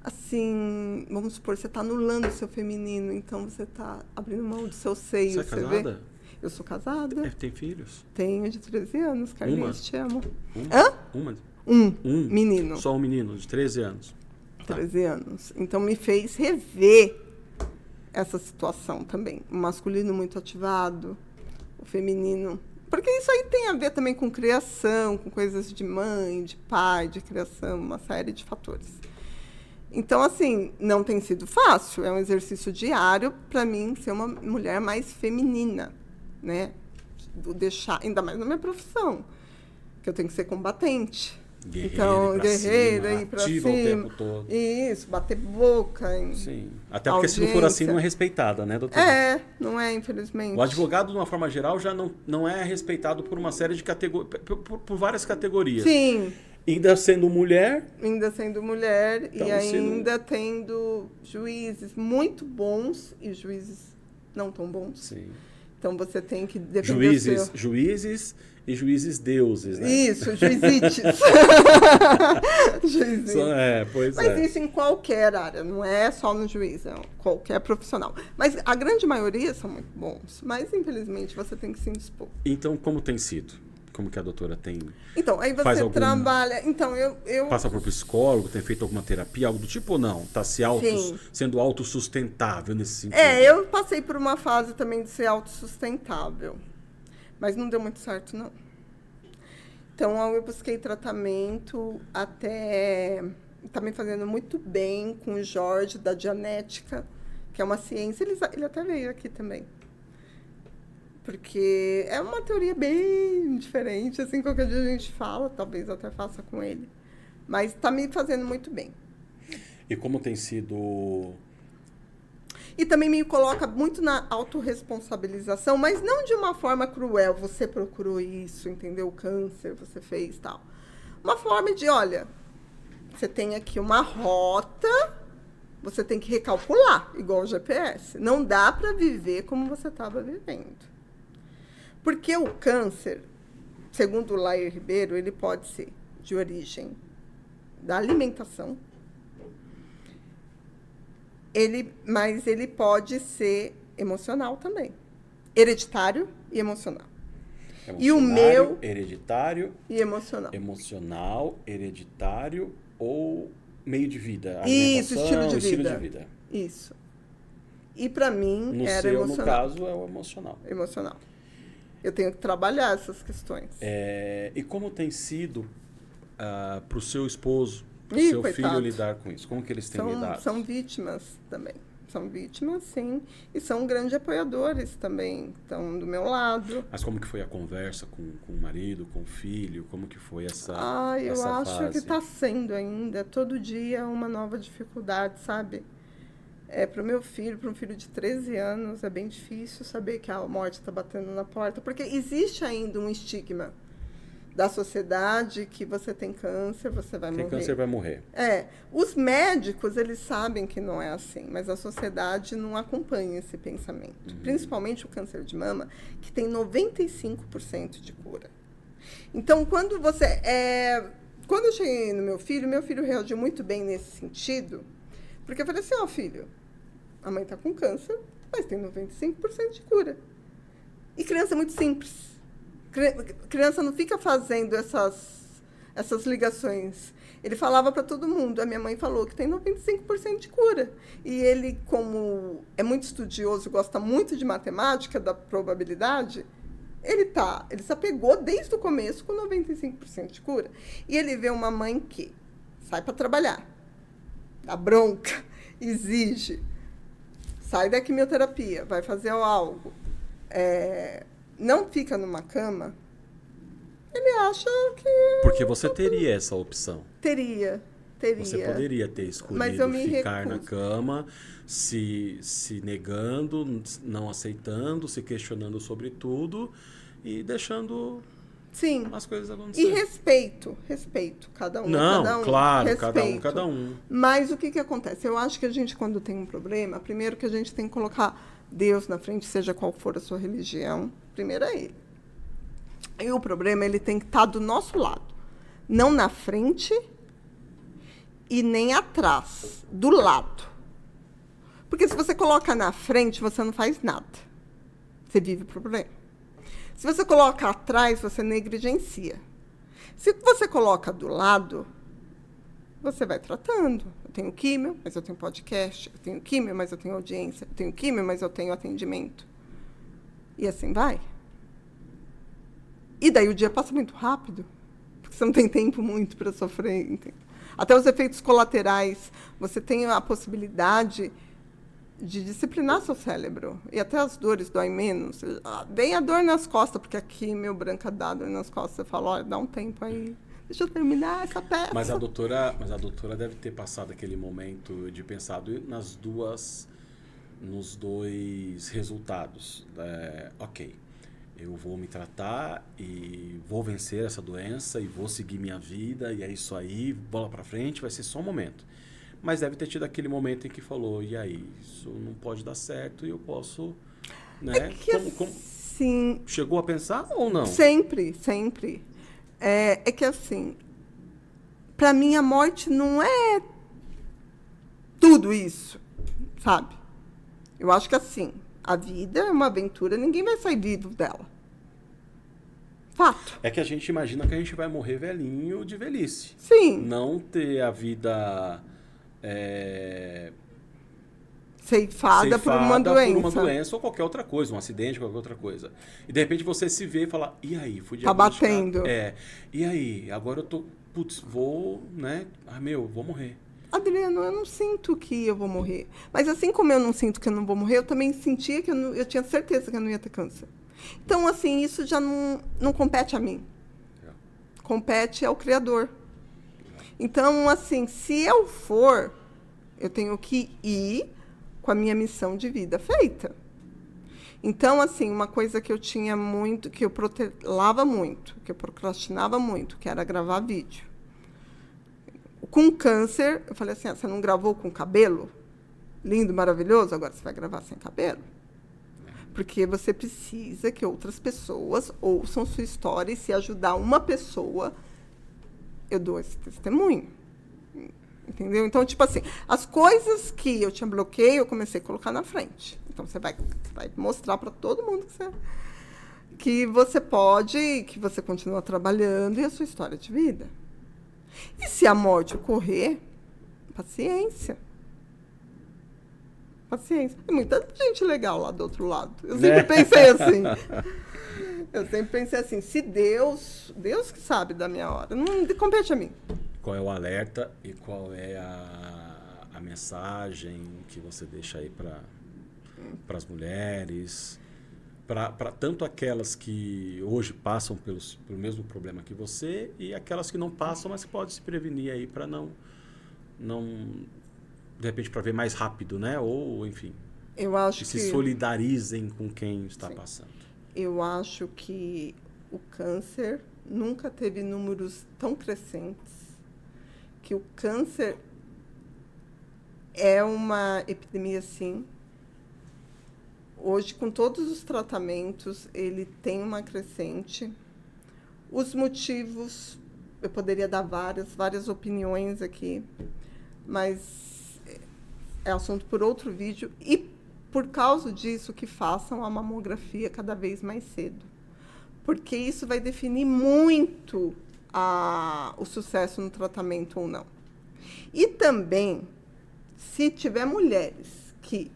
assim, vamos supor, você está anulando o seu feminino, então você está abrindo mão do seu seio. Você é casada? Vê? Eu sou casada. Tem filhos? Tenho, de 13 anos, Carlinhos, te amo. Uma? Um menino. Só um menino, de 13 anos. 13 anos. Então, me fez rever essa situação também. O masculino muito ativado, o feminino. Porque isso aí tem a ver também com criação, com coisas de mãe, de pai, de criação, uma série de fatores. Então, assim, não tem sido fácil. É um exercício diário para mim ser uma mulher mais feminina, né? Deixar, ainda mais na minha profissão, que eu tenho que ser combatente. Guerreira, então, guerreira, ir pra cima. O tempo todo. Isso, bater boca. Sim. Até porque se não for assim, não é respeitada, né, doutora? Não é, infelizmente. O advogado, de uma forma geral, já não é respeitado por uma série de categorias, por várias categorias. Sim. Ainda sendo mulher. Ainda sendo mulher então, e ainda tendo juízes muito bons e juízes não tão bons. Sim. Então você tem que defender juízes e juízes deuses, né? Isso, juizites. Juizites. Mas isso em qualquer área, não é só no juiz, é qualquer profissional. Mas a grande maioria são muito bons, mas infelizmente você tem que se indispor. Então, como tem sido? Como que a doutora tem... Então, aí você trabalha... Então, eu... Passa por psicólogo, tem feito alguma terapia, algo do tipo ou não? Está sendo autossustentável nesse sentido? Eu passei por uma fase também de ser autossustentável. Mas não deu muito certo, não. Então, eu busquei tratamento até... Está me fazendo muito bem com o Jorge, da Dianética, que é uma ciência. Ele até veio aqui também. Porque é uma teoria bem diferente, assim, qualquer dia a gente fala, talvez até faça com ele. Mas está me fazendo muito bem. E como tem sido... E também me coloca muito na autorresponsabilização, mas não de uma forma cruel. Você procurou isso, entendeu? O câncer, você fez tal. Uma forma de, olha, você tem aqui uma rota, você tem que recalcular, igual o GPS. Não dá para viver como você estava vivendo. Porque o câncer, segundo o Lair Ribeiro, ele pode ser de origem da alimentação, mas ele pode ser emocional também. Hereditário e emocional. E o meu... Hereditário e emocional. Emocional, hereditário ou meio de vida? Isso, estilo de vida. Isso. E para mim era emocional. No caso, é o emocional. Emocional. Eu tenho que trabalhar essas questões. E como tem sido para o seu esposo, para o seu filho lidar com isso? Como que eles têm lidado? São vítimas também. São vítimas, sim. E são grandes apoiadores também. Estão do meu lado. Mas como que foi a conversa com o marido, com o filho? Como que foi essa eu essa acho fase? que está sendo ainda. Todo dia uma nova dificuldade, sabe? Para o meu filho, para um filho de 13 anos, é bem difícil saber que a morte está batendo na porta, porque existe ainda um estigma da sociedade que você tem câncer, você vai morrer. Tem câncer, vai morrer. Os médicos, eles sabem que não é assim, mas a sociedade não acompanha esse pensamento. Principalmente o câncer de mama, que tem 95% de cura. Então, quando eu cheguei no meu filho reagiu muito bem nesse sentido, porque eu falei assim, filho, a mãe está com câncer, mas tem 95% de cura. E criança é muito simples. Criança não fica fazendo essas ligações. Ele falava para todo mundo, a minha mãe falou que tem 95% de cura. E ele, como é muito estudioso, gosta muito de matemática, da probabilidade, ele se apegou desde o começo com 95% de cura. E ele vê uma mãe que sai para trabalhar, dá bronca, exige, sai da quimioterapia, vai fazer algo, não fica numa cama, ele acha que... Porque você teria essa opção. Teria. Você poderia ter escolhido ficar na cama, se negando, não aceitando, se questionando sobre tudo e deixando... Sim. As coisas acontecerem. E respeito. Cada um. Não, cada um. Claro, respeito. cada um. Mas o que acontece? Eu acho que a gente, quando tem um problema, primeiro que a gente tem que colocar Deus na frente, seja qual for a sua religião, primeiro é Ele. E o problema, ele tem que estar do nosso lado. Não na frente e nem atrás, do lado. Porque se você coloca na frente, você não faz nada. Você vive o problema. Se você coloca atrás, você negligencia. Se você coloca do lado, você vai tratando. Eu tenho químio, mas eu tenho podcast. Eu tenho químio, mas eu tenho audiência. Eu tenho químio, mas eu tenho atendimento. E assim vai. E daí o dia passa muito rápido. Porque você não tem tempo muito para sofrer. Entende? Até os efeitos colaterais. Você tem a possibilidade de disciplinar seu cérebro. E até as dores doem menos. Vem a dor nas costas, porque aqui, meu branca dá dor nas costas. Você fala, olha, dá um tempo aí. Deixa eu terminar essa peça. Mas a doutora deve ter passado aquele momento de pensado nos dois resultados. Ok, eu vou me tratar e vou vencer essa doença e vou seguir minha vida e é isso aí, bola pra frente, vai ser só um momento. Mas deve ter tido aquele momento em que falou, e aí, isso não pode dar certo e eu posso, né? É que assim, chegou a pensar ou não? Sempre, sempre. É que assim, para mim a morte não é tudo isso, sabe? Eu acho que assim, a vida é uma aventura, ninguém vai sair vivo dela. Fato. É que a gente imagina que a gente vai morrer velhinho de velhice. Sim. Não ter a vida ceifada por uma doença ou qualquer outra coisa, um acidente, qualquer outra coisa. E de repente você se vê e fala, e aí? Fui diagnosticado. Tá batendo. E aí? Agora eu tô, vou, né? Vou morrer. Adriano, eu não sinto que eu vou morrer. Mas assim como eu não sinto que eu não vou morrer, eu também sentia que eu tinha certeza que eu não ia ter câncer. Então, assim, isso já não compete a mim. Compete ao Criador. Então, assim, se eu for, eu tenho que ir com a minha missão de vida feita. Então, assim, uma coisa que eu tinha muito, que eu protelava muito, que eu procrastinava muito, que era gravar vídeo. Com câncer, eu falei assim, você não gravou com cabelo? Lindo, maravilhoso, agora você vai gravar sem cabelo? Porque você precisa que outras pessoas ouçam sua história e se ajudar uma pessoa, eu dou esse testemunho. Entendeu? Então, tipo assim, as coisas que eu tinha bloqueio, eu comecei a colocar na frente. Então, você vai mostrar para todo mundo que você pode, que você continua trabalhando e a sua história de vida. E se a morte ocorrer, paciência. Paciência. Tem muita gente legal lá do outro lado. Eu sempre pensei assim. Eu sempre pensei assim, se Deus que sabe da minha hora, não compete a mim. Qual é o alerta e qual é a mensagem que você deixa aí para as mulheres, para tanto aquelas que hoje passam pelo mesmo problema que você e aquelas que não passam, mas que podem se prevenir aí para não de repente para ver mais rápido, né? Ou enfim, eu acho que se solidarizem com quem está passando. Eu acho que o câncer nunca teve números tão crescentes, que o câncer é uma epidemia, sim. Hoje, com todos os tratamentos, ele tem uma crescente. Os motivos, eu poderia dar várias opiniões aqui, mas é assunto por outro vídeo. E, por causa disso, que façam a mamografia cada vez mais cedo. Porque isso vai definir muito o sucesso no tratamento ou não. E também, se tiver mulheres que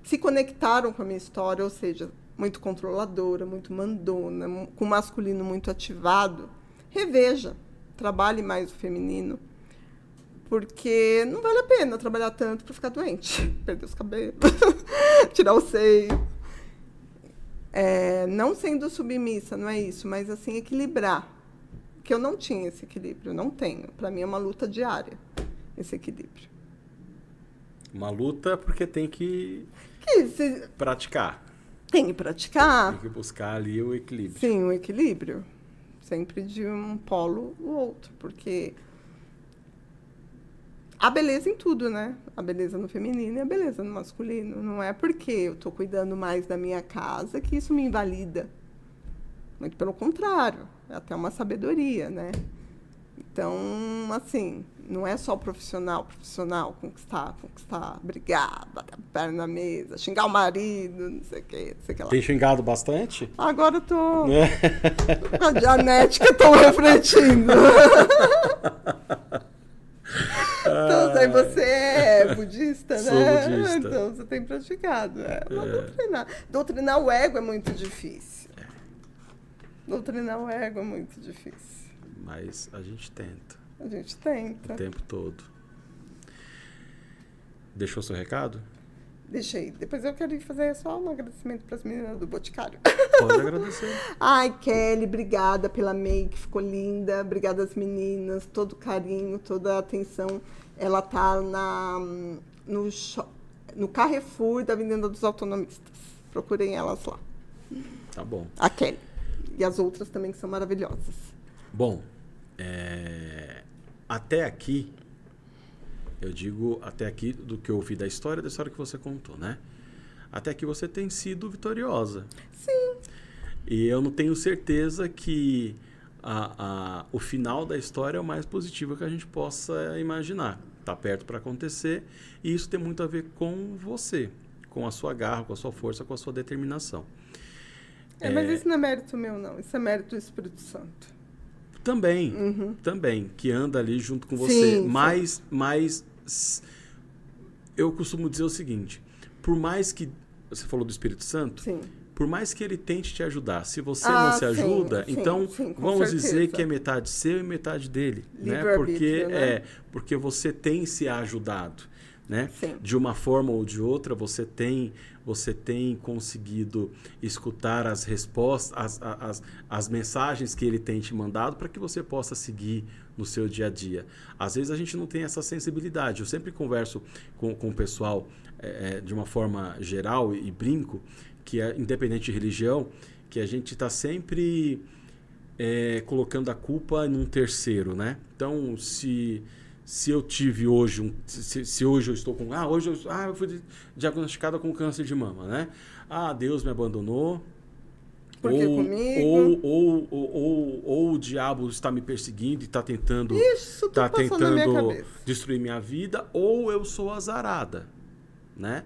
se conectaram com a minha história, ou seja, muito controladora, muito mandona, com o masculino muito ativado, reveja, trabalhe mais o feminino, porque não vale a pena trabalhar tanto para ficar doente, perder os cabelos, tirar o seio. Não sendo submissa, não é isso, mas assim, equilibrar. Que eu não tinha esse equilíbrio, eu não tenho. Para mim é uma luta diária, esse equilíbrio. Uma luta porque tem que praticar. Tem que praticar. Tem que buscar ali o equilíbrio. Sim, o equilíbrio. Sempre de um polo ou outro, porque a beleza em tudo, né? A beleza no feminino e a beleza no masculino. Não é porque eu estou cuidando mais da minha casa que isso me invalida. Muito pelo contrário, é até uma sabedoria, né? Então, assim, não é só o profissional, conquistar, brigar, bater a perna na mesa, xingar o marido, não sei o que, não sei o que lá. Tem xingado bastante? Agora eu tô com a dianética, estou refletindo. Então, aí você é budista, Sou né? budista. Então, você tem praticado. Doutrinar. Doutrinar o ego é muito difícil. Doutrinar o ego é muito difícil. Mas a gente tenta. A gente tenta. O tempo todo. Deixou seu recado? Deixei. Depois eu quero fazer só um agradecimento para as meninas do Boticário. Pode agradecer. Ai, Kelly, obrigada pela make, ficou linda. Obrigada às meninas, todo o carinho, toda a atenção. Ela tá no Carrefour da Avenida dos Autonomistas. Procurem elas lá. Tá bom. A Kelly. E as outras também que são maravilhosas. Bom, até aqui, eu digo até aqui do que eu ouvi da história que você contou, né? Até aqui você tem sido vitoriosa. Sim. E eu não tenho certeza que o final da história é o mais positivo que a gente possa imaginar. Está perto para acontecer e isso tem muito a ver com você, com a sua garra, com a sua força, com a sua determinação. Mas isso não é mérito meu, não. Isso é mérito do Espírito Santo. Também, que anda ali junto com você. Sim, mas eu costumo dizer o seguinte, por mais que, você falou do Espírito Santo, sim. Por mais que ele tente te ajudar, se você não se ajuda, então vamos dizer que é metade seu e metade dele, né? Porque você tem se ajudado, né? Sim. De uma forma ou de outra, você tem conseguido escutar as respostas, as mensagens que ele tem te mandado para que você possa seguir no seu dia a dia. Às vezes a gente não tem essa sensibilidade. Eu sempre converso com o pessoal de uma forma geral e brinco, que é independente de religião, que a gente está sempre colocando a culpa num terceiro, né? Então, se eu tive hoje, se hoje eu estou com... eu fui diagnosticada com câncer de mama, né? Deus me abandonou. Porque comigo... Ou o diabo está me perseguindo e está tentando destruir minha vida, ou eu sou azarada, né?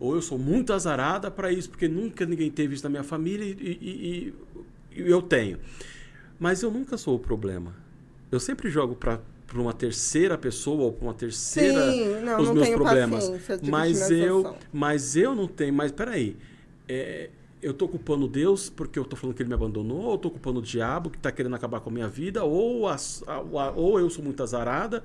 Ou eu sou muito azarada para isso, porque nunca ninguém teve isso na minha família e eu tenho. Mas eu nunca sou o problema. Eu sempre jogo para uma terceira pessoa ou para uma terceira os meus problemas. Mas eu não tenho. Mas peraí, eu estou culpando Deus porque eu estou falando que ele me abandonou, ou eu estou culpando o diabo que está querendo acabar com a minha vida, ou eu sou muito azarada.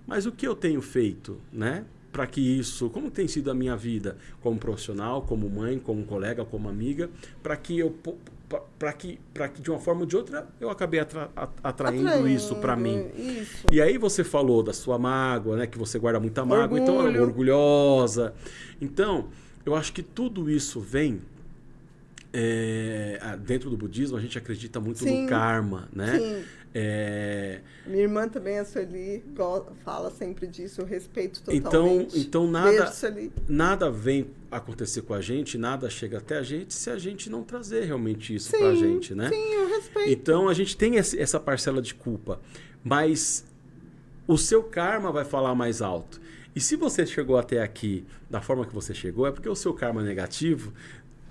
Mas o que eu tenho feito, né? Para que isso, como tem sido a minha vida como profissional, como mãe, como colega, como amiga, para que de uma forma ou de outra eu acabei atraindo isso para mim. Isso. E aí você falou da sua mágoa, né, que você guarda muita mágoa, então é orgulhosa. Então, eu acho que tudo isso vem dentro do budismo, a gente acredita muito no karma, né? Sim. Minha irmã também, a Sueli, fala sempre disso, eu respeito totalmente. Então nada vem acontecer com a gente, nada chega até a gente se a gente não trazer realmente isso pra gente, né? Sim, eu respeito. Então a gente tem essa parcela de culpa, mas o seu karma vai falar mais alto. E se você chegou até aqui da forma que você chegou, é porque o seu karma negativo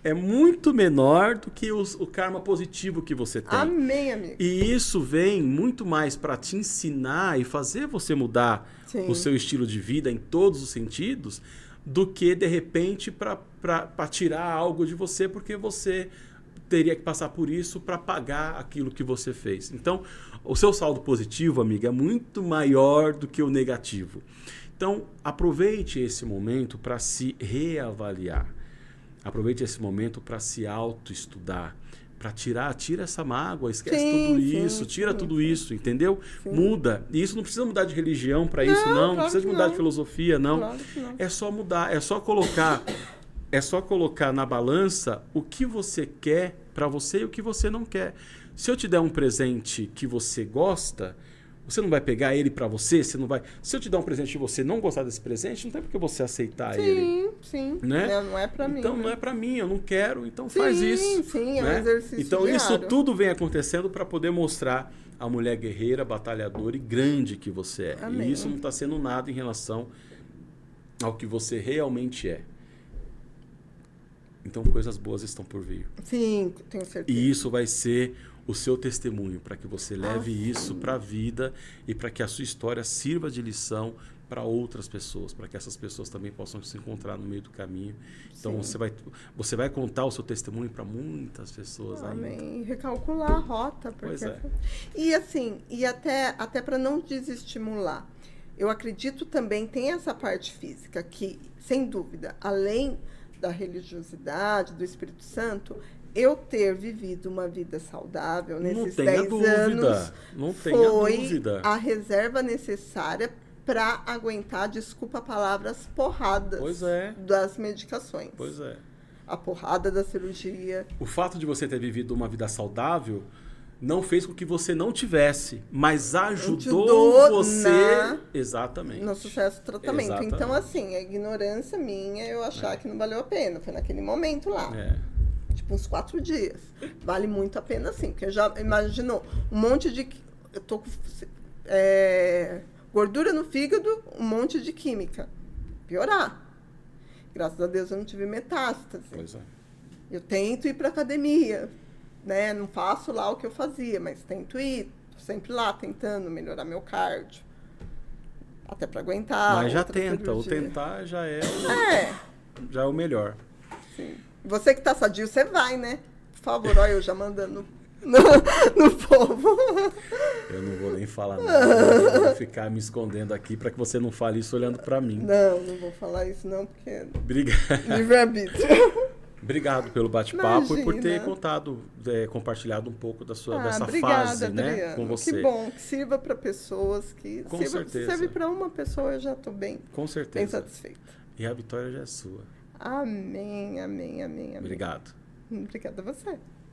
é muito menor do que o karma positivo que você tem. Amém, amigo. E isso vem muito mais para te ensinar e fazer você mudar o seu estilo de vida em todos os sentidos, do que, de repente, para tirar algo de você, porque você teria que passar por isso para pagar aquilo que você fez. Então, o seu saldo positivo, amiga, é muito maior do que o negativo. Então, aproveite esse momento para se reavaliar. Aproveite esse momento para se autoestudar, para tira essa mágoa, esquece tudo isso, tira tudo isso, entendeu? Sim. Muda. E isso não precisa mudar de religião para isso, não. Não precisa mudar de filosofia, não. Claro que não. É só mudar, é só colocar na balança o que você quer para você e o que você não quer. Se eu te der um presente que você gosta, Você não vai pegar ele para você? Você não vai... Se eu te dar um presente e você não gostar desse presente, não tem porque você aceitar ele. Sim, né? Não é para mim. Então, né? não é para mim, eu não quero, então faz isso. Sim, é né? um exercício Então, diário. isso tudo vem acontecendo para poder mostrar a mulher guerreira, batalhadora e grande que você é. Amém. E isso não está sendo nada em relação ao que você realmente é. Então, coisas boas estão por vir. Sim, tenho certeza. E isso vai ser o seu testemunho, para que você leve isso para a vida e para que a sua história sirva de lição para outras pessoas, para que essas pessoas também possam se encontrar no meio do caminho. Então, você vai contar o seu testemunho para muitas pessoas ainda. Amém. Recalcular a rota. Porque... Pois é. E assim, até para não desestimular, eu acredito também, tem essa parte física que, sem dúvida, além da religiosidade, do Espírito Santo, eu ter vivido uma vida saudável nesses 10 anos foi a reserva necessária para aguentar, desculpa a palavra, as porradas das medicações. Pois é. A porrada da cirurgia. O fato de você ter vivido uma vida saudável não fez com que você não tivesse, mas ajudou você exatamente no sucesso do tratamento. Exatamente. Então, assim, a ignorância minha, eu achar que não valeu a pena. Foi naquele momento lá. Tipo, uns 4 dias. Vale muito a pena, sim. Porque já imaginou um monte de... Eu tô com gordura no fígado, um monte de química. Piorar. Graças a Deus eu não tive metástase. Pois é. Eu tento ir para academia, né? Não faço lá o que eu fazia, mas tento ir. Tô sempre lá tentando melhorar meu cardio. Até para aguentar. Mas já tenta. cirurgia. O tentar já é o melhor. Sim. Você que tá sadio, você vai, né? Por favor, olha eu já mandando no povo. Eu não vou nem falar nada. Eu vou ficar me escondendo aqui para que você não fale isso olhando para mim. Não vou falar isso não, porque... Obrigado. Livre-arbítrio. Obrigado pelo bate-papo e por ter compartilhado um pouco dessa obrigada, fase, né, com você. Que bom, que sirva para pessoas, que com se certeza. serve para uma pessoa, eu já estou bem. Com certeza. Bem satisfeita. E a vitória já é sua. Amém, amém, amém, amém. Obrigado. Obrigada a você.